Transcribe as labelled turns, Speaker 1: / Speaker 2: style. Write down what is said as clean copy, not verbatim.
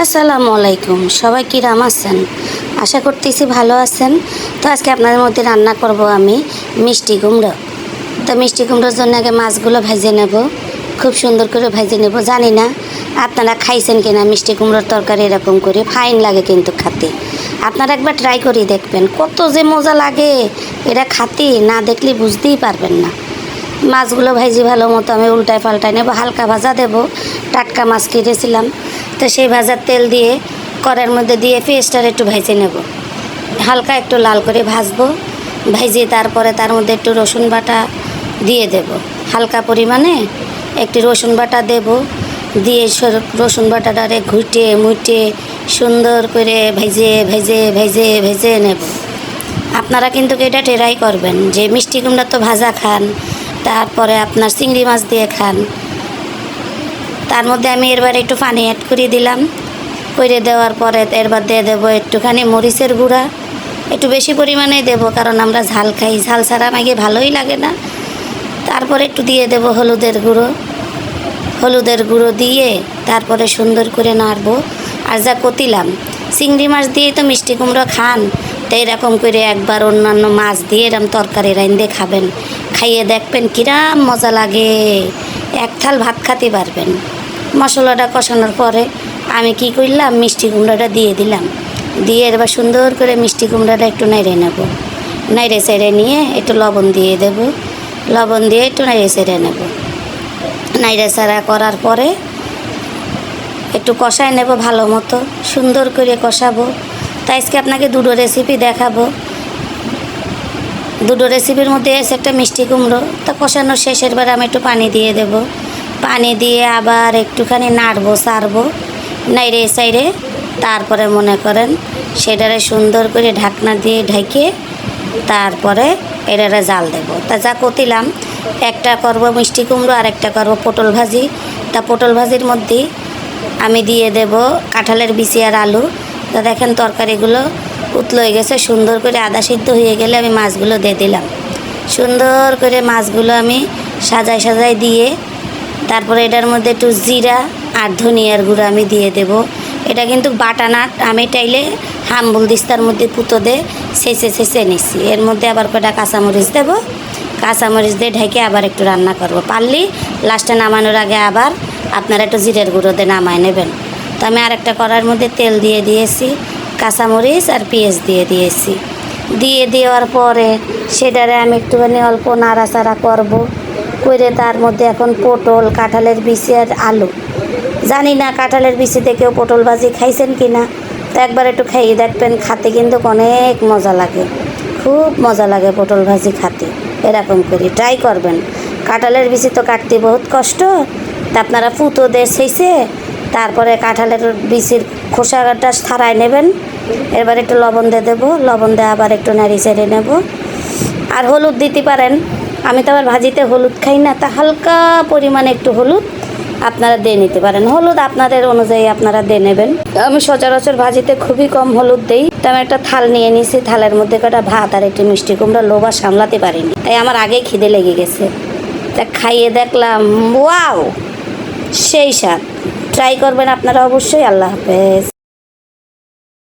Speaker 1: আসসালামু আলাইকুম, সবাই কিরাম আছেন? আশা করতেছি ভালো আছেন। তো আজকে আপনাদের মধ্যে রান্না করব আমি মিষ্টি কুমড়ো। তো মিষ্টি কুমড়োর জন্য আগে মাছগুলো ভেজে নেব, খুব সুন্দর করে ভেজে নেব। জানি না আপনারা খাইছেন কিনা মিষ্টি কুমড়োর তরকারি এরকম করে, ফাইন লাগে কিন্তু খাতে। আপনারা একবার ট্রাই করে দেখবেন, কত যে মজা লাগে এটা খাতে, না দেখলে বুঝতেই পারবেন না। মাছগুলো ভাজি ভালো মতো আমি উল্টায় পাল্টায় নেব, হালকা ভাজা দেব। টাটকা মাছ কেটেছিলাম, তো সেই ভাজার তেল দিয়ে কড়াইয়ের মধ্যে দিয়ে পেঁয়াজটার একটু ভেজে নেব, হালকা একটু লাল করে ভাজবো। ভেজে তারপরে তার মধ্যে একটু রসুন বাটা দিয়ে দেব, হালকা পরিমাণে একটু রসুন বাটা দেব। দিয়ে রসুন বাটাটারে ঘুটে মুটে সুন্দর করে ভেজে ভেজে ভেজে ভেজে নেব। আপনারা কিন্তু এটা ট্রাই করবেন, যে মিষ্টি কুমড়া তো ভাজা খান, তারপরে আপনার চিংড়ি মাছ দিয়ে খান। তার মধ্যে আমি এরবার একটু পানি অ্যাড করে দিলাম, করে দেওয়ার পরে এরবার দিয়ে দেবো একটুখানি মরিচের গুঁড়া, একটু বেশি পরিমাণে দেব, কারণ আমরা ঝাল খাই, ঝাল ছাড়া আমাকে ভালোই লাগে না। তারপরে একটু দিয়ে দেব হলুদের গুঁড়ো দিয়ে তারপরে সুন্দর করে নাড়বো। আর যা কতিলাম, চিংড়ি মাছ দিয়ে তো মিষ্টি কুমড়ো খান, তো এরকম করে একবার অন্যান্য মাছ দিয়ে এরকম তরকারি রাইন্দে খাবেন, খাইয়ে দেখবেন কিরাম মজা লাগে, এক থাল ভাত খেতে পারবেন। মশলাটা কষানোর পরে আমি কি করলাম, মিষ্টি কুমড়োটা দিয়ে দিলাম, দিয়ে এবার সুন্দর করে মিষ্টি কুমড়োটা একটু নেড়ে নেব। নেড়ে চেড়ে নিয়ে একটু লবণ দিয়ে দেব, লবণ দিয়ে একটু নেড়ে চেড়ে নেব। নেড়ে চেড়া করার পরে একটু কষায় নেব, ভালো মতো সুন্দর করে কষাবো। তাই আজকে আপনাকে দুটো রেসিপি দেখাবো। দুটো রেসিপির মধ্যে আছে একটা মিষ্টি কুমড়ো। তা কষানোর শেষের বার আমি একটু পানি দিয়ে দেব, পানি দিয়ে আবার একটুখানি নাড়বো সারবো, নাইড়ে সাইড়ে তারপরে মনে করেন সেটারে সুন্দর করে ঢাকনা দিয়ে ঢেকে তারপরে এটারে জাল দেব। তা যা কতিলাম, একটা করব মিষ্টি কুমড়ো আর একটা করব পটল ভাজি। তা পটল ভাজির মধ্যে আমি দিয়ে দেব কাঁঠালের বিচি আর আলু। তা দেখেন তরকারিগুলো উতল হয়ে গেছে, সুন্দর করে আদা সিদ্ধ হয়ে গেলে আমি মাছগুলো দিয়ে দিলাম। সুন্দর করে মাছগুলো আমি সাজায় সাজায় দিয়ে তারপরে এটার মধ্যে একটু জিরা আর ধনিয়ার গুঁড়ো আমি দিয়ে দেব। এটা কিন্তু বাটা না, আমি টাইলে হাম্বুল দিস্তার মধ্যে পুতো দিয়ে ছেঁচে নিচ্ছি। এর মধ্যে আবার কটা কাঁচামরিচ দেব, কাঁচামরিচ দিয়ে ঢেকে আবার একটু রান্না করব। পারলে লাস্টে নামানোর আগে আবার আপনারা একটু জিরের গুঁড়ো দিয়ে নামায় নেবেন। তো আমি আরেকটা কড়াইয়ের মধ্যে তেল দিয়ে দিয়েছি, কাঁচামরিচ আর পেঁয়াজ দিয়ে দিয়েছি। দিয়ে দেওয়ার পরে সেটারে আমি একটুখানি অল্প নাড়াচাড়া করব, করে তার মধ্যে এখন পটল, কাঁঠালের বিচি আর আলু। জানি না কাঁঠালের বিচিতে কেউ পটল ভাজি খাইছেন কি না, তো একবার একটু খাইয়ে দেখবেন, খাতে কিন্তু অনেক মজা লাগে, খুব মজা লাগে পটল ভাজি খাতে। এরকম করে ট্রাই করবেন। কাঁঠালের বিচি তো কাটতে বহুত কষ্ট, তা আপনারা পুতো দিয়ে ছেঁচে তারপরে কাঁঠালের বিচির খোসাটা ছাড়াই নেবেন। এবার একটু লবণ দিয়ে দেবো, লবণ দিয়ে আবার একটু নাড়ি চেড়ে নেব। আর হলুদ দিতে পারেন, আমি তো আবার ভাজিতে হলুদ খাই না, তা হালকা পরিমাণে একটু হলুদ আপনারা দিয়ে নিতে পারেন। হলুদ আপনাদের অনুযায়ী আপনারা দিয়ে নেবেন। আমি সচরাচর ভাজিতে খুবই কম হলুদ দিই। তো আমি একটা থাল নিয়ে নিয়েছি, থালের মধ্যে কটা ভাত আর একটি মিষ্টি কুমড়া, লোভা সামলাতে পারিনি, তাই আমার আগেই খিদে লেগে গেছে। তা খাইয়ে দেখলাম, ওয়াও, সেই স্বাদ। ট্রাই করবেন আপনারা অবশ্যই। আল্লাহ হাফেজ।